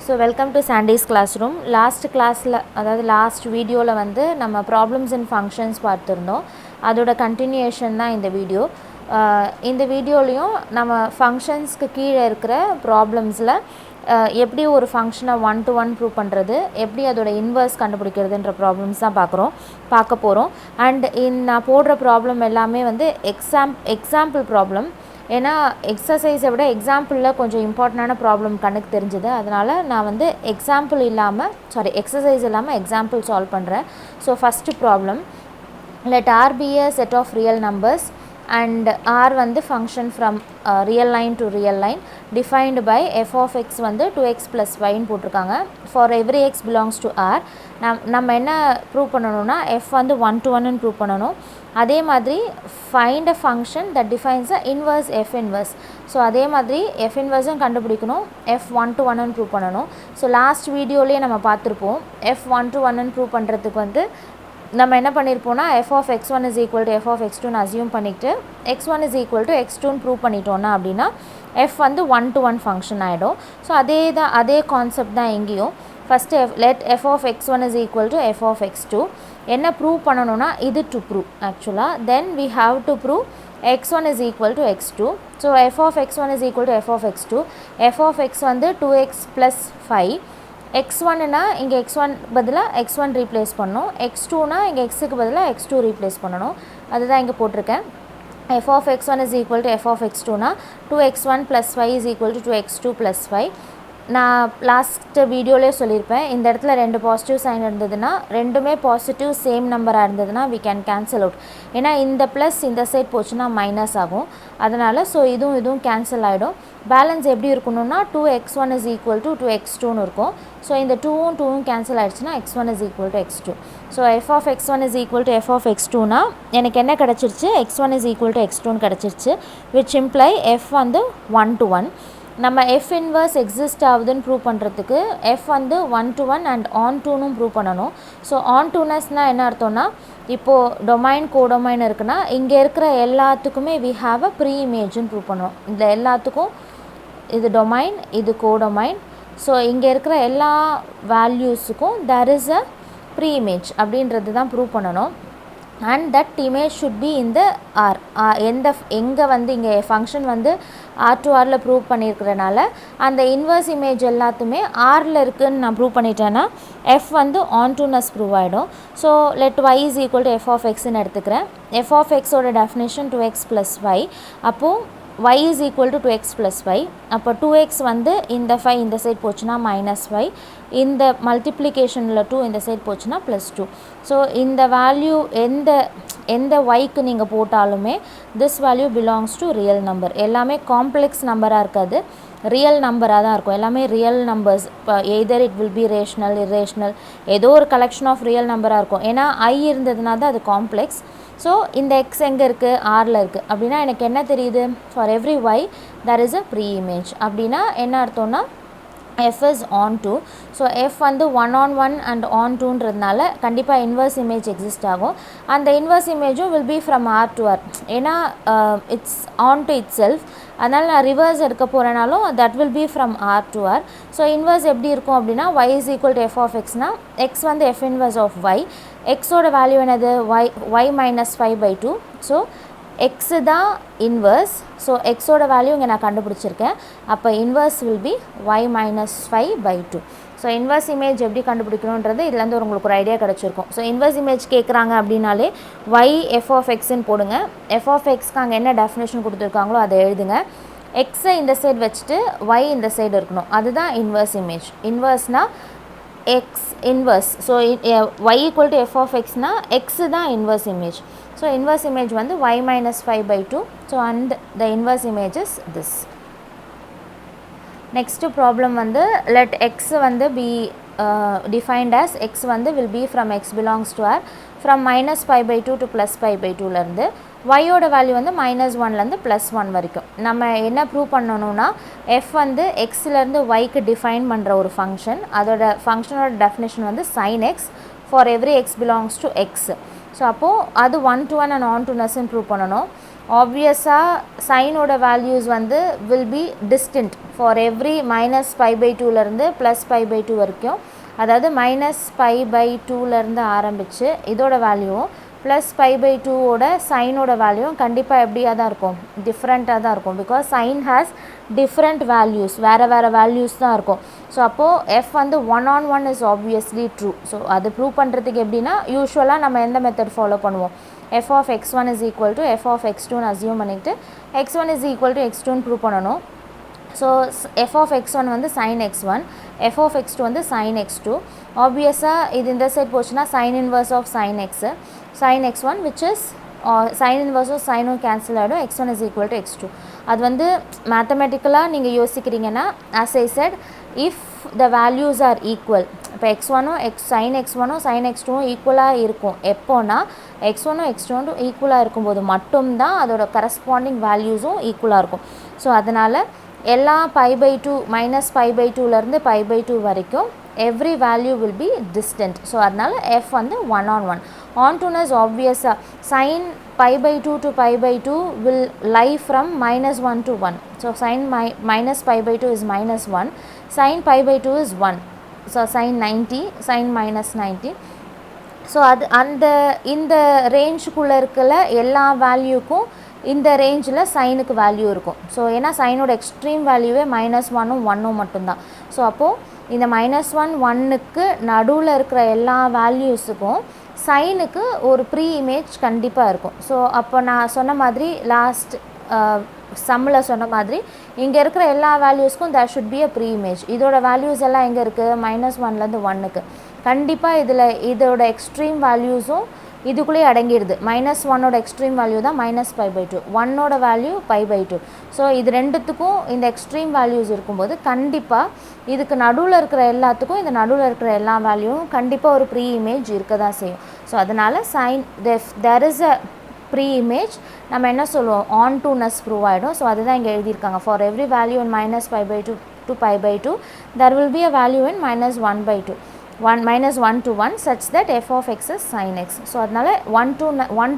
So welcome to Sandy's classroom. Last video la vandu nama problems in functions பார்த்திருந்தோம். அதோட continuation தான் இந்த video. இந்த வீடியோலயும் நம்ம functionsக்கு கீழ இருக்கிற problemsல எப்படி ஒரு ஃபங்க்ஷனை 1 to 1 ப்ரூவ் பண்ணுறது, எப்படி அதோட இன்வர்ஸ் கண்டுபிடிக்கிறதுன்ற ப்ராப்ளம்ஸ் தான் பார்க்க போகிறோம். அண்ட் நான் போடுற ப்ராப்ளம் எல்லாமே வந்து எக்ஸாம்பிள் ப்ராப்ளம். ஏன்னா எக்ஸசைஸை விட எக்ஸாம்பிளில் கொஞ்சம் இம்பார்ட்டண்டான ப்ராப்ளம் கண்ணுக்கு தெரிஞ்சுது. அதனால் நான் வந்து எக்ஸசைஸ் இல்லாமல் எக்ஸாம்பிள் சால்வ் பண்ணுறேன். So first problem, let R be a set of real numbers and R வந்து function from real line to real line defined by f of x வந்து 2x plus y ன்னு போட்டிருக்காங்க. for every x belongs to R நம்ம என்ன prove பண்ணணும்னா f வந்து 1 to 1 ன்னு prove பண்ணணும். அதே மாதிரி find a function that defines the inverse f inverse. So அதே மாதிரி f inverseம் கண்டுபிடிக்கணும், f 1 to 1 ன்னு ப்ரூவ் பண்ணணும். ஸோ லாஸ்ட் வீடியோலேயே நம்ம பார்த்துருப்போம். f 1 to 1 ன்னு ப்ரூவ் பண்ணுறதுக்கு வந்து நம்ம என்ன பண்ணியிருப்போம்னா f of x1 is equal to f of x2 ன்னு அசியூம் பண்ணிவிட்டு x1 is equal to x2 ன்னு ப்ரூவ் பண்ணிட்டோன்னா அப்படின்னா f வந்து 1 to 1 ஃபங்க்ஷன் ஆகிடும். ஸோ அதே கான்செப்ட் தான் எங்கேயும். First let f of x1 is equal to f of x2 என்ன ப்ரூவ் பண்ணணும்னா இது to prove ஆக்சுவலாக. தென் we have to prove x1 is equal to x2. So f of x1 is equal to f of x2. f of x வந்து 2x plus 5. x1னா இங்கே x1 பதிலாக x1 replace பண்ணணும், x2னா இங்கே xக்கு பதிலாக x2 ரீப்ளேஸ் பண்ணணும். அதுதான் இங்கே போட்டிருக்கேன். f of x1 is equal to f of x2னா 2x1 plus 5 is equal to 2x2 plus 5. நான் லாஸ்ட் வீடியோலேயே சொல்லியிருப்பேன், இந்த இடத்துல ரெண்டு பாசிட்டிவ் சைன் இருந்ததுன்னா ரெண்டுமே பாசிட்டிவ் சேம் நம்பராக இருந்ததுன்னா we can cancel out. ஏன்னா இந்த ப்ளஸ் இந்த சைட் போச்சுன்னா மைனஸ் ஆகும். அதனால் ஸோ இதுவும் கேன்சல் ஆகிடும். பேலன்ஸ் எப்படி இருக்கணும்னா 2x1 is equal to 2x2ன்னு இருக்கும். ஸோ இந்த 2வும் கேன்சல் ஆகிடுச்சுன்னா x1 is equal to x2. So f of x1 is equal to f of x2னா எனக்கு என்ன கிடச்சிருச்சு, x1 is equal to x2ன்னு கிடச்சிருச்சு. which imply f வந்து 1 to 1. நம்ம f இன்வர்ஸ் எக்ஸிஸ்ட் ஆகுதுன்னு ப்ரூவ் பண்ணுறதுக்கு f வந்து 1 to 1 அண்ட் ஆன் டூனும் ப்ரூவ் பண்ணணும். ஸோ ஆன் டூனஸ்னால் என்ன அர்த்தம்னா, இப்போது டொமைன் கோடொமைன் இருக்குன்னா இங்கே இருக்கிற எல்லாத்துக்குமே we have a ப்ரீ இமேஜ்னு ப்ரூவ் பண்ணணும். இந்த எல்லாத்துக்கும் இது டொமைன், இது கோடொமைன். ஸோ இங்கே இருக்கிற எல்லா வேல்யூஸுக்கும் there is a preimage அப்படின்றது தான் ப்ரூவ் பண்ணணும். and that image should be in the R. எங்கே வந்து இங்கே ஃபங்க்ஷன் வந்து R to Rல ப்ரூவ் பண்ணியிருக்கிறனால அந்த இன்வர்ஸ் இமேஜ் எல்லாத்துமே Rல இருக்குதுன்னு நான் ப்ரூவ் பண்ணிட்டேன்னா f வந்து ஆன்டூனஸ் ப்ரூவ் ஆகிடும். So let y is equal to f of xன்னு எடுத்துக்கிறேன். f of xோட டெஃபினேஷன் 2x plus y. அப்போது y is equal to 2x plus y. அப்போ 2x வந்து இந்த 5 இந்த சைட் போச்சுன்னா மைனஸ் 5, இந்த மல்டிப்ளிகேஷனில் 2 இந்த சைட் போச்சுன்னா ப்ளஸ் 2. ஸோ இந்த வேல்யூ எந்த yக்கு நீங்கள் போட்டாலுமே this value belongs to real number. எல்லாமே காம்ப்ளெக்ஸ் நம்பராக இருக்காது, ரியல் நம்பராக தான் இருக்கும். எல்லாமே ரியல் நம்பர்ஸ். இப்போ either it will be rational, irrational, ஏதோ ஒரு கலெக்ஷன் ஆஃப் ரியல் நம்பராக இருக்கும். ஏன்னா i இருந்ததுனா தான் அது காம்ப்ளெக்ஸ். ஸோ இந்த x எங்கே இருக்குது, Rல இருக்குது. அப்படின்னா எனக்கு என்ன தெரியுது, for every y there is a preimage. அப்படின்னா என்ன அர்த்தம்னா f is on 2. So f வந்து 1 on 1 and on 2ன்றதுனால கண்டிப்பாக இன்வர்ஸ் இமேஜ் எக்ஸிஸ்ட் ஆகும். அந்த இன்வர்ஸ் இமேஜும் will be from R to R. ஏன்னா it's onto itself. அதனால் நான் ரிவர்ஸ் எடுக்க போகிறேனாலும் that will be from R to R. So inverse எப்படி இருக்கும் அப்படின்னா y is equal to f of xனா x வந்து f inverse of y. xோட வேல்யூ என்னது, y minus 5/2. ஸோ x தான் இன்வர்ஸ். ஸோ எக்ஸோட வேல்யூ இங்கே நான் கண்டுபிடிச்சிருக்கேன். அப்போ inverse will be y minus 5/2. So inverse image எப்படி கண்டுபிடிக்கணுன்றது இதுலேருந்து உங்களுக்கு ஒரு ஐடியா கிடச்சிருக்கும். ஸோ இன்வர்ஸ் இமேஜ் கேட்குறாங்க அப்படின்னாலே y f of xன்னு போடுங்க. f of xக்கு அங்கே என்ன டெஃபினேஷன் கொடுத்துருக்காங்களோ அதை எழுதுங்க. எக்ஸை இந்த சைடு வச்சுட்டு y இந்த சைடு இருக்கணும். அதுதான் இன்வர்ஸ் இமேஜ். இன்வர்ஸ்னால் x inverse. So y equal to f of xனா x தான் inverse image. So inverse image வந்து y minus 5/2. So and the inverse image is this. Next problem வந்து let x வந்து be defined as x வந்து will be from x belongs to R from minus 5/2 to plus 5/2லேருந்து yயோட value வந்து minus 1லேருந்து plus 1 வரைக்கும். நம்ம என்ன prove பண்ணணும்னா f வந்து xலேருந்து yக்கு define பண்ணுற ஒரு ஃபங்க்ஷன். அதோட ஃபங்க்ஷனோட டெஃபினேஷன் வந்து sin x for every x belongs to x. So அப்போது அது 1 to 1 and on to ness prove பண்ணணும். ஆப்வியஸாக சைனோட வேல்யூஸ் வந்து will be distinct for every -π/2லேருந்து +π/2 வரைக்கும். அதாவது -π/2லேருந்து ஆரம்பித்து இதோட வேல்யூவும் +π/2ஓட சைனோட வேல்யூவும் கண்டிப்பாக எப்படியாக தான் இருக்கும், டிஃப்ரெண்ட்டாக தான் இருக்கும். Because sine has different values, வேறு வேல்யூஸ் தான் இருக்கும். ஸோ அப்போது எஃப் வந்து 1/1 இஸ் ஆப்வியஸ்லி ட்ரூ. ஸோ அது ப்ரூவ் பண்ணுறதுக்கு எப்படின்னா யூஸ்வலாக நம்ம எந்த மெத்தட் ஃபாலோ பண்ணுவோம், f of x1 is equal to f of x2ன்னு அசியூம் பண்ணிவிட்டு x1 is equal to x2ன்னு ப்ரூவ் பண்ணணும். ஸோ f of x1 வந்து sin x1, f of x2 வந்து sin x2. ஆப்வியஸாக இது இந்த சைட் போச்சுன்னா sin inverse of sin x, sin x1 which is sin inverse of sin cancel ஆகிடும், x1 is equal to x2. அது வந்து மேத்தமெட்டிக்கலாக நீங்கள் யோசிக்கிறீங்கன்னா as I said, if the values are equal, இப்போ x1ம் sin x1ம் sin x2ம் ஈக்குவலாக இருக்கும் எப்போனா x1ம் x2ம் ஈக்குவலாக இருக்கும்போது மட்டும்தான் அதோட கரஸ்பாண்டிங் வேல்யூஸும் ஈக்குவலாக இருக்கும். ஸோ அதனால் எல்லா π/2 -π/2லேருந்து π/2 வரைக்கும் every value will be distant. So அதனால் f வந்து 1/1. ontoness ஆப்வியஸாக sin π/2 to π/2 will lie from -1 to 1. So sin -π/2 is -1, sin π/2 is 1. So sin 90, sin -90. So அது அந்த இந்த ரேஞ்சுக்குள்ளே இருக்கிற எல்லா வேல்யூக்கும் இந்த ரேஞ்சில் சைனுக்கு வேல்யூ இருக்கும். ஸோ ஏன்னா சைனோட எக்ஸ்ட்ரீம் வேல்யூவே -1ம் 1ம் மட்டும்தான். ஸோ அப்போது இந்த -1 1க்கு நடுவில் இருக்கிற எல்லா வேல்யூஸுக்கும் சைனுக்கு ஒரு ப்ரீ இமேஜ் கண்டிப்பாக இருக்கும். ஸோ அப்போ நான் சொன்ன மாதிரி லாஸ்ட் சம்மில் சொன்ன மாதிரி இங்கே இருக்கிற எல்லா வேல்யூஸ்க்கும் there should be a pre image. இதோட வேல்யூஸ் எல்லாம் எங்கே இருக்குது, -1லேருந்து 1க்கு. கண்டிப்பாக இதில் இதோட எக்ஸ்ட்ரீம் வேல்யூஸும் இதுக்குள்ளேயே அடங்கிடுது. -1ஓட எக்ஸ்ட்ரீம் வேல்யூ தான் -π/2, 1ஓட வேல்யூ π/2. ஸோ இது ரெண்டுத்துக்கும் இந்த எக்ஸ்ட்ரீம் வேல்யூஸ் இருக்கும்போது கண்டிப்பாக இதுக்கு நடுவில் இருக்கிற எல்லாத்துக்கும் இந்த நடுவில் இருக்கிற எல்லா வேல்யூவும் கண்டிப்பாக ஒரு ப்ரீ இமேஜ் இருக்க தான் செய்யும். ஸோ அதனால் there is a pre image. நம்ம என்ன சொல்லுவோம், ontoness ப்ரூவ் ஆகிடும். ஸோ அதுதான் இங்கே எழுதியிருக்காங்க. For every value in -π/2 to π/2 there will be a value in -1/2, -1 to 1 such that f of x is sin x. So அதனால் 1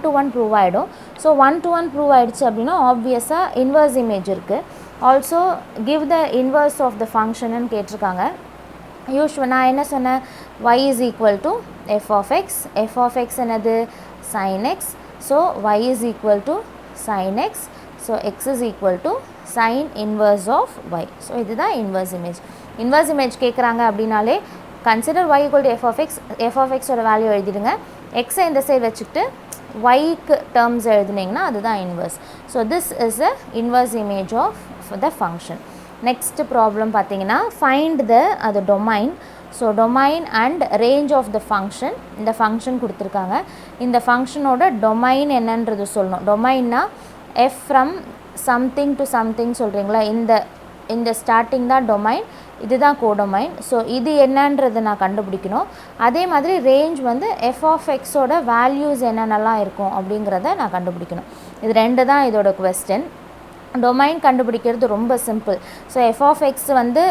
to 1 ப்ரூவ் ஆகிடும். So 1 to 1 prove ஆகிடுச்சு அப்படின்னா ஆப்வியஸாக இன்வர்ஸ் இமேஜ் இருக்குது. Also give the inverse of the ஃபங்க்ஷன்னு கேட்டிருக்காங்க. நான் என்ன சொன்னேன், y is equal to f of x, f of x என்னது sin x. So y is equal to sin x, so x is equal to sin inverse of y. So இதுதான் inverse image. Inverse image கேட்குறாங்க அப்படின்னாலே consider y equal to f of x, f of x ஓட value எழுதிடுங்க, எக்ஸை இந்த side வச்சுக்கிட்டு yக்கு terms எழுதுனீங்கன்னா அதுதான் inverse. So this is a inverse image of the function. Next problem பார்த்தீங்கன்னா find the domain. So domain and range of the function. இந்த ஃபங்க்ஷன் கொடுத்துருக்காங்க, இந்த ஃபங்க்ஷனோட டொமைன் என்னன்றது சொல்லணும். டொமைன்னா F from something to something சொல்கிறீங்களா, இந்த ஸ்டார்டிங் தான் டொமைன், இதுதான் கோடொமைன். ஸோ இது என்னன்றது நான் கண்டுபிடிக்கணும். அதே மாதிரி ரேஞ்ச் வந்து எஃப் ஆஃப் எக்ஸோட வேல்யூஸ் என்னென்னலாம் இருக்கும் அப்படிங்கிறத நான் கண்டுபிடிக்கணும். இது ரெண்டு தான் இதோட குவெஸ்டன். டொமைன் கண்டுபிடிக்கிறது ரொம்ப simple. So f of x வந்து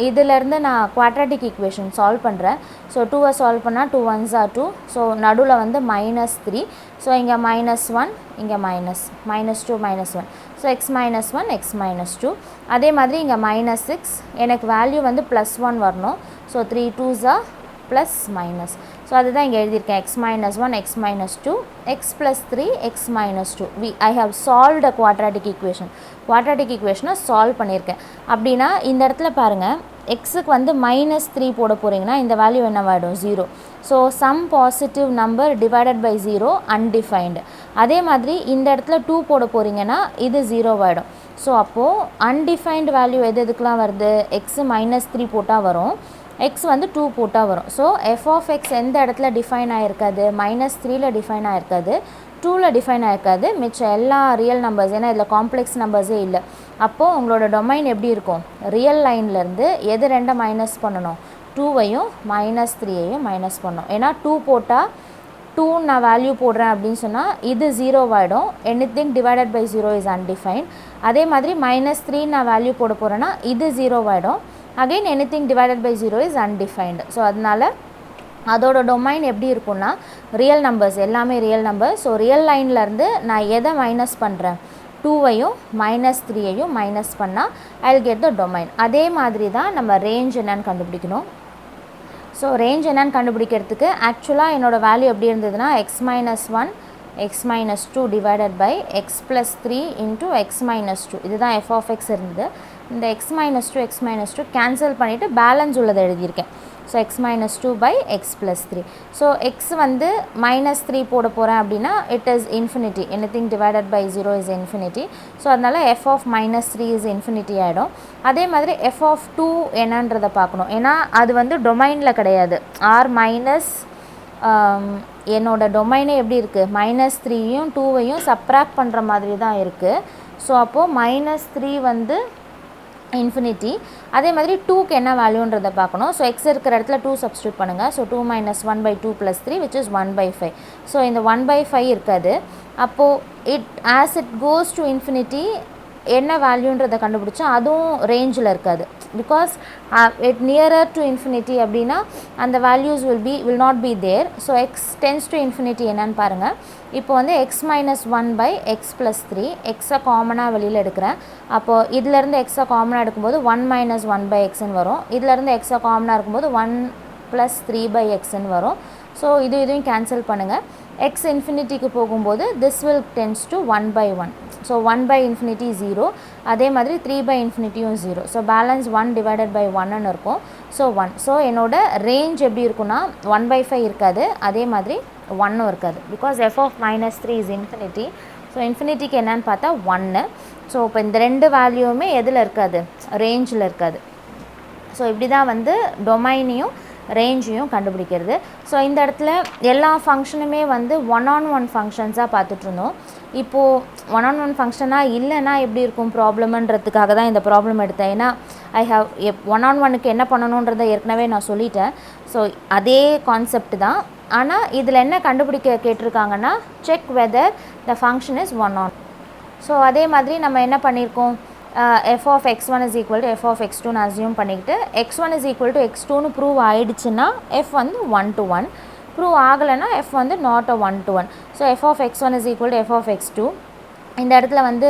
இதிலேருந்து நான் குவாட்ராட்டிக் ஈக்குவேஷன் சால்வ் பண்ணுறேன். ஸோ 2வை சால்வ் பண்ணால் 2 1s are 2. ஸோ நடுவில் வந்து -3. ஸோ இங்கே -1, இங்கே -2 -1. So x -1 x -2. அதே மாதிரி இங்கே -6, எனக்கு வேல்யூ வந்து +1 வரணும். So 3 2s are +-. ஸோ அதுதான் இங்கே எழுதியிருக்கேன், x -1 x -2 x +3 x -2. I have solved a quadratic equation. Quadratic ஈக்குவேஷனை சால்வ் பண்ணியிருக்கேன். அப்படின்னா இந்த இடத்துல பாருங்கள், எக்ஸுக்கு வந்து -3 போட போகிறீங்கன்னா இந்த வேல்யூ என்னவாயிடும், 0. So some positive number divided by 0 undefined. அதே மாதிரி இந்த இடத்துல 2 போட போகிறீங்கன்னா இது 0 ஆகிடும். ஸோ அப்போது அன்டிஃபைன்டு வேல்யூ எதுக்கெலாம் வருது, எக்ஸு -3 போட்டால் வரும், எக்ஸ் வந்து 2 போட்டால் வரும். ஸோ எஃப் ஆஃப் எக்ஸ் எந்த இடத்துல டிஃபைன் ஆகிருக்காது, -3ல் டிஃபைன் ஆகிருக்காது, 2ல் டிஃபைன் ஆகிருக்காது, மிச்சம் எல்லா ரியல் நம்பர்ஸ், ஏன்னா இதில் காம்ப்ளெக்ஸ் நம்பர்ஸே இல்லை. அப்போது உங்களோட டொமைன் எப்படி இருக்கும், ரியல் லைன்லேருந்து எது ரெண்டை மைனஸ் பண்ணணும், 2வையும் -3ஐயும் மைனஸ் பண்ணணும். ஏன்னா 2 போட்டால் 2 நான் வேல்யூ போடுறேன் அப்படின்னு சொன்னால் இது 0 ஆகிடும். Anything divided by 0 is undefined. அதே மாதிரி -3 நான் வேல்யூ போட போகிறேன்னா இது 0 ஆகிடும். Again anything divided by 0 is undefined. So அதனால் அதோட டொமைன் எப்படி இருக்குன்னா ரியல் நம்பர்ஸ், எல்லாமே ரியல் நம்பர். ஸோ ரியல் லைன்லேருந்து நான் எதை மைனஸ் பண்ணுறேன், 2வையும் -3ஐயும் மைனஸ் பண்ணால் I will get the domain. அதே மாதிரி தான் நம்ம ரேஞ்ச் என்னன்னு கண்டுபிடிக்கணும். ஸோ ரேஞ்ச் என்னன்னு கண்டுபிடிக்கிறதுக்கு ஆக்சுவலாக என்னோடய வேல்யூ எப்படி இருந்ததுன்னா x-1 x-2 divided by x+3 into x-2, இதுதான் f of x இருந்தது. இந்த x-2 x-2 கேன்சல் பண்ணிவிட்டு பேலன்ஸ் உள்ளதை எழுதியிருக்கேன். So x-2 by x+3. So x வந்து -3 போட போகிறேன் அப்படின்னா it is infinity, anything divided by 0 is infinity. So அதனால் f of -3 இஸ் இன்ஃபினிட்டி ஆகிடும். அதே மாதிரி f of 2 என்னன்றதை பார்க்கணும், ஏன்னா அது வந்து டொமைனில் கிடையாது. ஆர் மைனஸ் என்னோட டொமைனே எப்படி இருக்குது, -3யும் 2வையும் சப்ராக்ட் பண்ணுற மாதிரி தான் இருக்குது. ஸோ அப்போது -3 வந்து இன்ஃபினிட்டி. அதே மாதிரி 2க்கு என்ன வேல்யூன்றதை பார்க்கணும். ஸோ எக்ஸ் இருக்கிற இடத்துல 2 சப்ஸ்டியூட் பண்ணுங்கள். So 2 - 1/2 + 3 which is 1/5. ஸோ இந்த 1/5 இருக்காது. அப்போது as it goes to infinity என்ன வேல்யூன்றதை கண்டுபிடிச்சா அதுவும் ரேஞ்சில் இருக்காது. Because it nearer to infinity அப்படின்னா அந்த values will not be there. So X tends to infinity என்னன்னு பாருங்கள். இப்போ வந்து x-1 பை x+3, எக்ஸை காமனாக வெளியில் எடுக்கிறேன். அப்போது இதிலேருந்து எக்ஸை காமனாக எடுக்கும்போது 1 - 1/xன்னு வரும். இதிலேருந்து எக்ஸை காமனாக இருக்கும்போது 1 + 3/xன்னு வரும். ஸோ இதையும் கேன்சல் பண்ணுங்கள். x இன்ஃபினிட்டிக்கு போகும்போது this will tends to 1/1. So 1/∞ 0. அதே மாதிரி 3/∞ 0. ஸோ பேலன்ஸ் 1 டிவைடட் பை 1ன்னு இருக்கும். ஸோ 1. ஸோ என்னோட ரேஞ்ச் எப்படி இருக்குன்னா 1/5 இருக்காது, அதே மாதிரி 1ம் இருக்காது. Because f of -3 is infinity. So இன்ஃபினிட்டிக்கு என்னன்னு பார்த்தா 1. ஸோ இப்போ இந்த ரெண்டு வேல்யூவுமே எதில் இருக்காது, ரேஞ்சில் இருக்காது. ஸோ இப்படி தான் வந்து டொமைனையும் ரேஞ்சையும் கண்டுபிடிக்கிறது. ஸோ இந்த இடத்துல எல்லா ஃபங்க்ஷனுமே வந்து 1-on-1 ஃபங்க்ஷன்ஸாக பார்த்துட்ருந்தோம். இப்போது 1-on-1 ஃபங்க்ஷனாக இல்லைன்னா எப்படி இருக்கும் ப்ராப்ளம்ன்றதுக்காக தான் இந்த ப்ராப்ளம் எடுத்தேன். ஏன்னா ஐ ஹவ் 1-on-1க்கு என்ன பண்ணணுன்றதை ஏற்கனவே நான் சொல்லிட்டேன். ஸோ அதே கான்செப்ட் தான். ஆனால் இதில் என்ன கண்டுபிடிக்க கேட்டிருக்காங்கன்னா check whether the function is 1-on. So அதே மாதிரி நம்ம என்ன பண்ணியிருக்கோம், f of x1 is equal to f of x2ன்னு அசியூம் பண்ணிக்கிட்டு x1 is equal to x2ன்னு ப்ரூவ் ஆகிடுச்சுன்னா f வந்து 1-1, ப்ரூவ் ஆகலைன்னா f வந்து நாட் a 1-1. ஸோ f of x1 is equal to f of x2. இந்த இடத்துல வந்து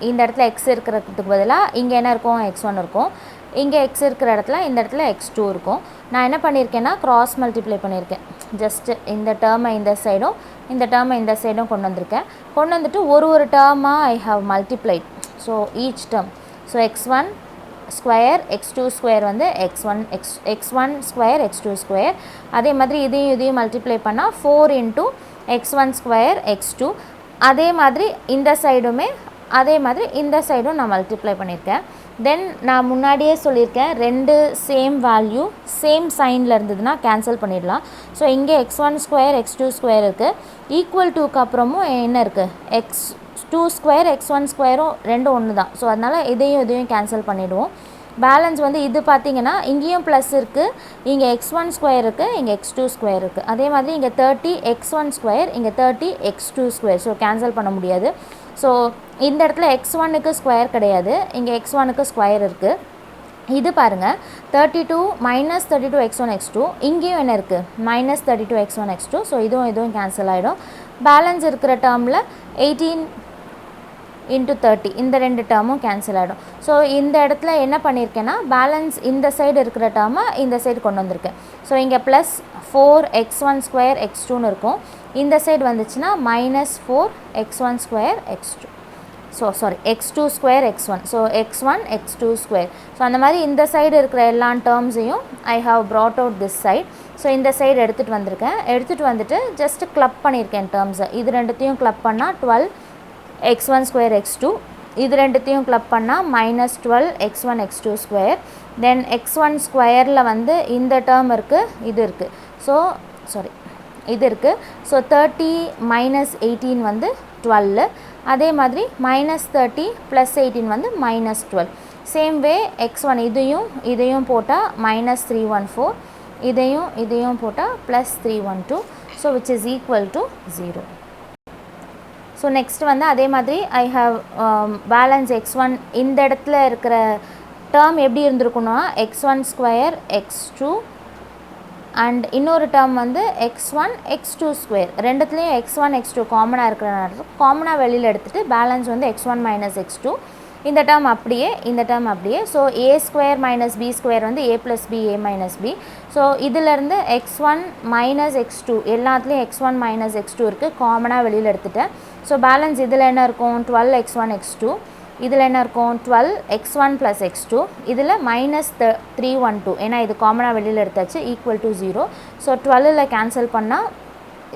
இந்த இடத்துல x இருக்கிறதுக்கு பதிலாக இங்கே என்ன இருக்கும், x1 இருக்கும். இங்கே x இருக்கிற இடத்துல இந்த இடத்துல x2 இருக்கும். நான் என்ன பண்ணியிருக்கேன்னா க்ராஸ் மல்டிப்ளை பண்ணியிருக்கேன். ஜஸ்ட்டு இந்த டேர்மை இந்த சைடும் இந்த டேர்மை இந்த சைடும் கொண்டு வந்திருக்கேன். கொண்டு வந்துட்டு ஒரு டேர்மாக I have multiplied. So each term, so x1 square x2 square வந்து x1 ஸ்கொயர் x2 ஸ்கொயர். அதே மாதிரி இதையும் மல்டிப்ளை பண்ணால் 4 இன்ட்டு x1 ஸ்கொயர் x2. அதே மாதிரி இந்த சைடுமே அதே மாதிரி இந்த சைடும் நான் மல்டிப்ளை பண்ணியிருக்கேன். தென் நான் முன்னாடியே சொல்லியிருக்கேன், ரெண்டு சேம் வேல்யூ சேம் சைனில் இருந்ததுன்னா கேன்சல் பண்ணிடலாம். ஸோ இங்கே x1 ஸ்கொயர் x2 ஸ்கொயர் இருக்குது. ஈக்குவல் டூக்கு அப்புறமும் என்ன இருக்குது, x2 ஸ்கொயர் x1 ஸ்கொயரும் ரெண்டும் ஒன்று தான். ஸோ அதனால் இதையும் கேன்சல் பண்ணிவிடுவோம். பேலன்ஸ் வந்து இது பார்த்திங்கன்னா இங்கேயும் ப்ளஸ் இருக்குது, இங்கே x1 ஸ்கொயர் இருக்குது, இங்கே x2 ஸ்கொயர் இருக்குது. அதே மாதிரி இங்கே 30 x1 ஸ்கொயர், இங்கே 30 x2 ஸ்கொயர். ஸோ கேன்சல் பண்ண முடியாது. ஸோ இந்த இடத்துல x1க்கு ஸ்கொயர் கிடையாது, இங்கே x1க்கு ஸ்கொயர் இருக்குது. இது பாருங்கள், 32 - 32 x1 x2. இங்கேயும் என்ன இருக்குது, -32 x1 x2. ஸோ இதுவும் கேன்சல் ஆகிடும். பேலன்ஸ் இருக்கிற டேர்மில் 18 × 30 இந்த ரெண்டு டேர்மும் கேன்சல் ஆகிடும். ஸோ இந்த இடத்துல என்ன பண்ணியிருக்கேன்னா பேலன்ஸ் இந்த சைடு இருக்கிற டேர்மை இந்த சைடு கொண்டு வந்திருக்கேன். ஸோ இங்கே ப்ளஸ் 4 x1 ஸ்கொயர் x2ன்னு இருக்கும். இந்த சைடு வந்துச்சுன்னா -4 x1 square x2. So sorry x2 square x1. So x1 x2 square. So அந்த மாதிரி இந்த சைடு இருக்கிற எல்லா டேர்ம்ஸையும் I have brought out this side. So இந்த சைடு எடுத்துகிட்டு வந்திருக்கேன். எடுத்துகிட்டு வந்துட்டு ஜஸ்ட்டு க்ளப் பண்ணியிருக்கேன் டேர்ம்ஸை. இது ரெண்டுத்தையும் க்ளப் பண்ணால் 12 x1 ஸ்கொயர் x2. இது ரெண்டுத்தையும் க்ளப் பண்ணால் -12 x1 x2 ஸ்கொயர். தென் x1 ஸ்கொயரில் வந்து இந்த டேர்ம் இருக்குது, இது இருக்குது. ஸோ சாரி இது இருக்குது. ஸோ 30 - 18 வந்து 12. அதே மாதிரி -30 + 18 வந்து -12. சேம் வே x1 இதையும் போட்டால் -314, இதையும் போட்டால் +312. So which is equal to 0. So next வந்து அதே மாதிரி ஐ ஹவ் பேலன்ஸ் x1. இந்த இடத்துல இருக்கிற டேர்ம் எப்படி இருந்திருக்குன்னா x1 ஸ்கொயர் x2 அண்ட் இன்னொரு டேர்ம் வந்து x1 x2 square, ரெண்டுத்துலேயும் x1 x2 காமனாக இருக்கிறனால காமனாக வெளியில் எடுத்துகிட்டு பேலன்ஸ் வந்து x1 மைனஸ் x2, இந்த டேர்ம் அப்படியே, இந்த டேர்ம் அப்படியே. ஸோ ஏ ஸ்கொயர் மைனஸ் பி ஸ்கொயர் வந்து ஏ plus B A minus B. So இதிலேருந்து x1 மைனஸ் x2 எல்லாத்துலேயும் x1 மைனஸ் x2 இருக்குது, காமனாக வெளியில் எடுத்துட்டேன். ஸோ பேலன்ஸ் இதில் என்ன இருக்கும், 12x1 x2, இதில் என்ன இருக்கும் 12x1 ப்ளஸ் x2, இதில் மைனஸ் 312, ஏன்னா இது காமனாக வெளியில் எடுத்தாச்சு, ஈக்குவல் டு 0. ஸோ 12ல் கேன்சல் பண்ணால்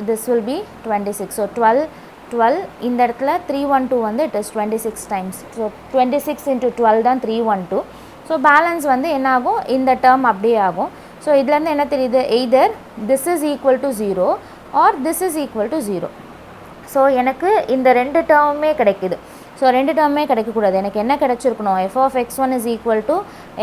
this will be 26. ஸோ 12 இந்த இடத்துல 312 வந்து it is 26 times. So 26 into 12 தான் 312. ஸோ பேலன்ஸ் வந்து என்ன ஆகும், இந்த டேர்ம் அப்படியே ஆகும். ஸோ இதுலேருந்து என்ன தெரியுது, either this is equal to 0 or this is equal to 0. So எனக்கு இந்த ரெண்டு டேர்முமே கிடைக்குது. ஸோ ரெண்டு டேர்மே கிடைக்கக்கூடாது, எனக்கு என்ன கிடச்சிருக்கணும், f of x1 is equal to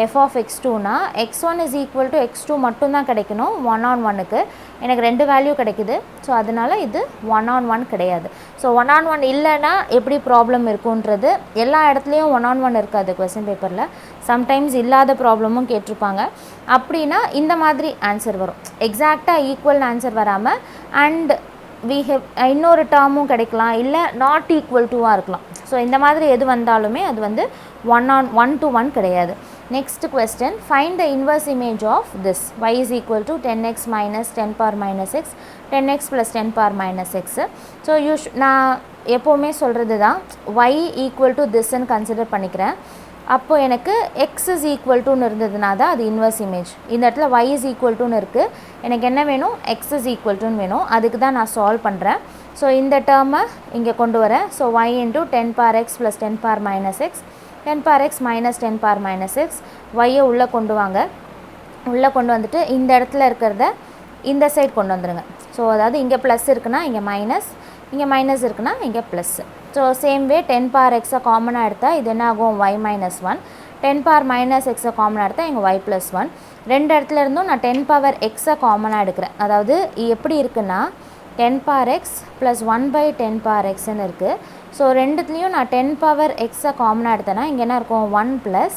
f of x2னா x1 is equal to x2 மட்டும்தான் கிடைக்கணும் 1-on-1க்கு. எனக்கு ரெண்டு வேல்யூ கிடைக்குது. ஸோ அதனால் இது 1-on-1 கிடையாது. ஸோ 1-on-1 இல்லைன்னா எப்படி ப்ராப்ளம் இருக்குன்றது, எல்லா இடத்துலையும் 1-on-1 இருக்காது கொஸ்டின் பேப்பரில், சம்டைம்ஸ் இல்லாத ப்ராப்ளமும் கேட்டிருப்பாங்க. அப்படின்னா இந்த மாதிரி ஆன்சர் வரும், எக்ஸாக்டாக ஈக்குவல் ஆன்சர் வராமல் அண்ட் இன்னொரு டேர்மும் கிடைக்கலாம், இல்லை நாட் ஈக்குவல் டுவாக இருக்கலாம். ஸோ இந்த மாதிரி எது வந்தாலுமே அது வந்து 1-on-1 கிடையாது. Next question, find the inverse image of this. y is equal to 10x minus 10 power minus x, 10x plus 10 power minus x. So நான் எப்போவுமே சொல்கிறது தான் y equal to thisன்னு கன்சிடர் பண்ணிக்கிறேன். அப்போது எனக்கு x is equal toன்னு இருந்ததுனா தான் அது இன்வர்ஸ் இமேஜ். இந்த இடத்துல y is equal toன்னு இருக்குது, எனக்கு என்ன வேணும், x is equal toன்னு வேணும், அதுக்கு தான் நான் சால்வ் பண்ணுறேன். ஸோ இந்த டேர்மை இங்கே கொண்டு வரேன். So y into 10 power x plus 10 power minus x, 10 power x minus 10 power minus x, y உள்ளே கொண்டு வாங்க. உள்ளே கொண்டு வந்துட்டு இந்த இடத்துல இருக்கிறத இந்த சைட் கொண்டு வந்துடுங்க. ஸோ அதாவது இங்கே ப்ளஸ் இருக்குன்னா இங்கே மைனஸ், இங்கே மைனஸ் இருக்குன்னா இங்கே plus. So same way 10 power x காமனாக எடுத்தால் இது என்ன ஆகும், y minus 1. 10 power minus x காமனாக எடுத்தால் இங்கே y plus 1. ரெண்டு இடத்துல இருந்தும் நான் 10 power x காமனாக எடுக்கிறேன். அதாவது எப்படி இருக்குன்னா 10 power x plus 1 by 10 power xன்னு இருக்குது. ஸோ ரெண்டுத்துலேயும் நான் 10 power x காமனாக எடுத்தேன்னா இங்கே என்ன இருக்கும், 1 plus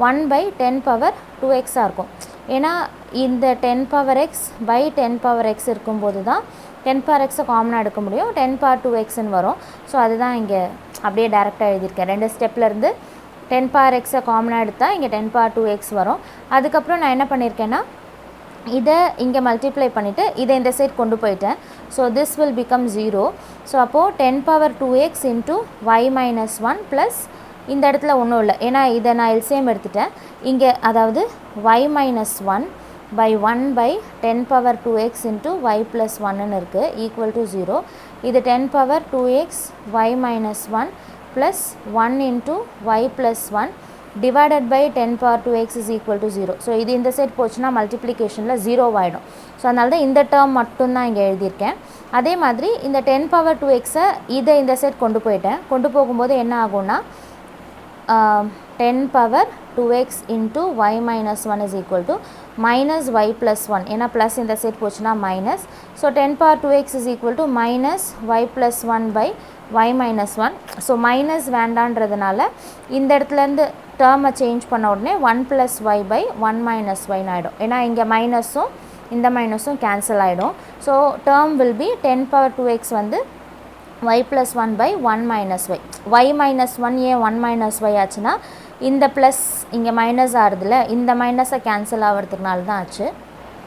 1 by 10 power 2x இருக்கும். ஏன்னா இந்த 10 power x by 10 power x இருக்கும்போது தான் 10 power x காமனாக எடுக்க முடியும், 10 power 2xன்னு வரும். ஸோ அதுதான் இங்கே அப்படியே டேரெக்டாக எழுதியிருக்கேன். ரெண்டு ஸ்டெப்லேருந்து 10 power x காமனாக எடுத்தால் இங்கே 10 power 2x வரும். அதுக்கப்புறம் நான் என்ன பண்ணியிருக்கேன்னா இதை இங்கே மல்டிப்ளை பண்ணிவிட்டு இதை இந்த சைட் கொண்டு போயிட்டேன். So this will become 0. So அப்போது 10 power 2x into y minus 1 plus இந்த இடத்துல ஒன்றும் இல்லை, ஏன்னா இதை நான் எல்சிஎம் எடுத்துட்டேன். இங்கே அதாவது y minus 1 by 1 by 10 power 2x into y plus 1ன்னு இருக்குது, ஈக்குவல் டு 0. இது 10 power 2x y minus 1 plus 1 into y plus 1 divided by 10 power 2x is equal to 0. So இது இந்த சைட் போச்சுன்னா மல்டிப்ளிகேஷனில் 0 ஆகிடும். ஸோ அதனால தான் இந்த டேர்ம் மட்டும்தான் இங்கே எழுதியிருக்கேன். அதே மாதிரி இந்த 10 power 2xஐ இதை இந்த சைட் கொண்டு போயிட்டேன். கொண்டு போகும்போது என்ன ஆகும்னா 10 power 2x into y minus 1 is equal to minus y plus 1. ஏன்னா ப்ளஸ் இந்த சைட் போச்சுன்னா minus. So 10 power 2x is equal to minus y plus 1 by y minus 1. So minus வேண்டான்றதுனால இந்த இடத்துலேருந்து டேர்மை சேஞ்ச் பண்ண உடனே 1 plus y by 1 minus y ஆகிடும். ஏன்னா இங்கே மைனஸும் இந்த மைனஸும் கேன்சல் ஆகிடும். So term will be 10 power 2x வந்து y plus 1 by 1 minus y. y minus 1 ஏன் 1 minus y ஆச்சுன்னா இந்த ப்ளஸ் இங்கே மைனஸ் ஆகிறதுல இந்த மைனஸை கேன்சல் ஆகிறதுனால தான் ஆச்சு.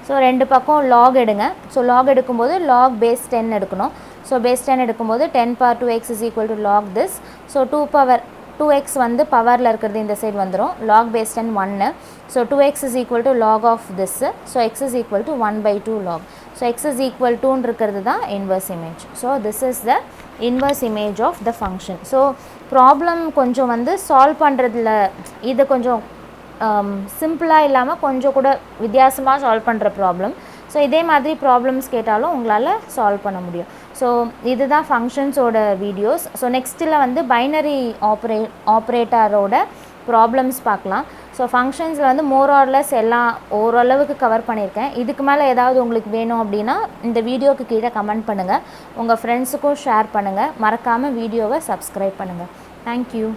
ஸோ ரெண்டு பக்கம் லாக் எடுங்க. ஸோ லாக் எடுக்கும்போது லாக் பேஸ் 10 எடுக்கணும். ஸோ பேஸ் 10 எடுக்கும்போது 10 power 2x is equal to log this. So 2 power 2x வந்து பவரில் இருக்கிறது இந்த சைடு வந்துடும். log base 10 1. So 2x is equal to log of this. So x is equal to 1 by 2 log. So x is equal to இருக்கிறது தான் inverse image. So this is the inverse image of the function. So problem கொஞ்சம் வந்து solve பண்ணுறதுல இது கொஞ்சம் சிம்பிளாக இல்லாமல் கொஞ்சம் கூட வித்தியாசமாக சால்வ் பண்ணுற ப்ராப்ளம். ஸோ இதே மாதிரி ப்ராப்ளம்ஸ் கேட்டாலும் உங்களால் சால்வ் பண்ண முடியும். ஸோ இதுதான் ஃபங்க்ஷன்ஸோட வீடியோஸ். ஸோ நெக்ஸ்ட்டில் வந்து பைனரி ஆப்ரேட்டரோட ப்ராப்ளம்ஸ் பார்க்கலாம். ஸோ ஃபங்க்ஷன்ஸில் வந்து மோர் ஆர்லெஸ் எல்லாம் ஓரளவுக்கு கவர் பண்ணியிருக்கேன். இதுக்கு மேலே ஏதாவது உங்களுக்கு வேணும் அப்படின்னா இந்த வீடியோக்கு கீழே கமெண்ட் பண்ணுங்கள், உங்கள் ஃப்ரெண்ட்ஸுக்கும் ஷேர் பண்ணுங்கள், மறக்காமல் வீடியோவை சப்ஸ்கிரைப் பண்ணுங்கள். தேங்க்யூ.